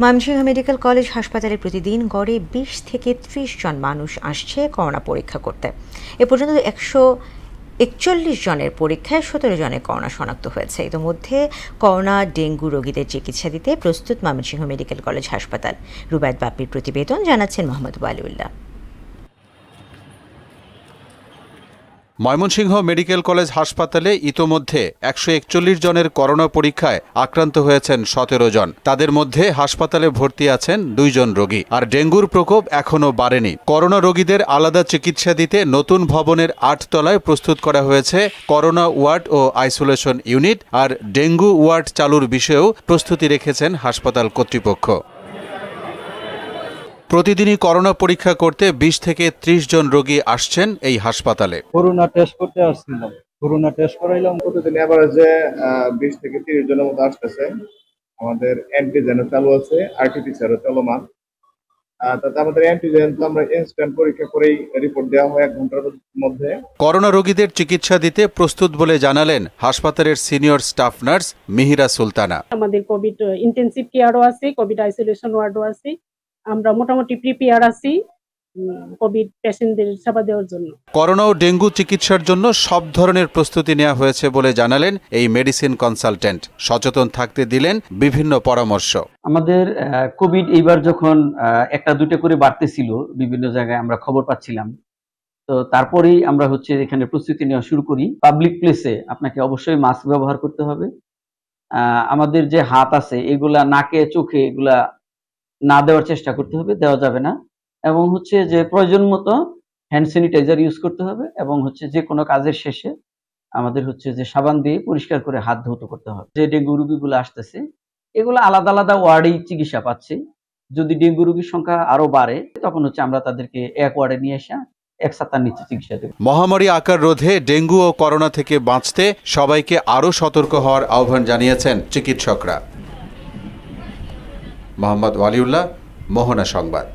Mymensingh medical college হাসপাতালে প্রতিদিন গড়ে ২০ থেকে ৩০ জন মানুষ আসছে করোনা পরীক্ষা করতে। এ পর্যন্ত ১৪১ জনের পরীক্ষায় ১৭ জনের করোনা শনাক্ত হয়েছে। ইতিমধ্যে করোনা ডেঙ্গু রোগীদের চিকিৎসা দিতে প্রস্তুত ময়মনসিংহ মেডিকেল কলেজ হাসপাতাল। রুবায়েত বাপ্পির প্রতিবেদন, জানাচ্ছেন মোহাম্মদ ওয়ালিউল্লাহ। ময়মনসিংহ মেডিকেল কলেজ হাসপাতালে ইতোমধ্যে ১৪১ জনের করোনা পরীক্ষায় আক্রান্ত হয়েছেন ১৭ জন। তাদের মধ্যে হাসপাতালে ভর্তি আছেন ২ জন রোগী। আর ডেঙ্গুর প্রকোপ এখনও বাড়েনি। করোনা রোগীদের আলাদা চিকিৎসা দিতে নতুন ভবনের ৮ তলায় প্রস্তুত করা হয়েছে করোনা ওয়ার্ড ও আইসোলেশন ইউনিট। আর ডেঙ্গু ওয়ার্ড চালুর বিষয়েও প্রস্তুতি রেখেছেন হাসপাতাল কর্তৃপক্ষ। প্রতিদিনই করোনা পরীক্ষা করতে ২০ থেকে ৩০ জন রোগী আসছেন এই হাসপাতালে। করোনা টেস্ট করতে আসছিলাম, করোনা টেস্ট করাইলাম। প্রতিদিন এভারেজে ২০ থেকে ৩০ জনের মতো আসতেছে। আমাদের অ্যান্টিজেনও চালু আছে, আরটিপিসিআরও চলমান। তাতে আমাদের অ্যান্টিজেন তো আমরা ইনস্ট্যান্ট পরীক্ষা করেই রিপোর্ট দেওয়া হয় ১ ঘন্টার মধ্যে। করোনা রোগীদের চিকিৎসা দিতে প্রস্তুত বলে জানালেন হাসপাতালের সিনিয়র স্টাফ নার্স মিহিরা সুলতানা। আমাদের কোভিড ইন্টেনসিভ কেয়ারও আছে, কোভিড আইসোলেশন ওয়ার্ডও আছে। আমরা মোটামুটি প্রিপেয়ার আছি কোভিড পেশেন্টদের সেবা দেওয়ার জন্য। করোনা ও ডেঙ্গু চিকিৎসার জন্য সব ধরনের প্রস্তুতি নেওয়া হয়েছে বলে জানালেন এই মেডিসিন কনসালটেন্ট। সচেতন থাকতে দিলেন বিভিন্ন পরামর্শ। আমাদের কোভিড এইবার যখন ১টা-২টা করে বাড়তেছিল, বিভিন্ন জায়গায় আমরা খবর পাচ্ছিলাম, তো তারপরেই আমরা এখানে প্রস্তুতি নেওয়া শুরু করি। পাবলিক প্লেসে আপনাকে অবশ্যই মাস্ক ব্যবহার করতে হবে। আমাদের যে হাত আছে এগুলা নাকে চোখে এগুলা না দেওয়ার চেষ্টা করতে হবে, দেওয়া যাবে না। এবং যে প্রয়োজন মতো হ্যান্ড স্যানিটাইজার ইউজ করতে হবে। এবং যে কোনো কাজের শেষে আমাদের যে সাবান দিয়ে পরিষ্কার করে হাত ধৌত করতে হবে। যে ডেঙ্গু রোগীগুলো আসতেছে এগুলো আলাদা আলাদা ওয়ার্ডেই চিকিৎসা পাচ্ছে। যদি ডেঙ্গু রোগীর সংখ্যা আরো বাড়ে তখন আমরা তাদেরকে এক ওয়ার্ডে নিয়ে এসে এক ছাতার নিচে চিকিৎসা দেব। মহামারী আকার রোধে ডেঙ্গু ও করোনা থেকে বাঁচতে সবাইকে আরো সতর্ক হওয়ার আহ্বান জানিয়েছেন চিকিৎসকরা। মোহাম্মদ ওয়ালিউল্লাহ, মোহনা সংবাদ।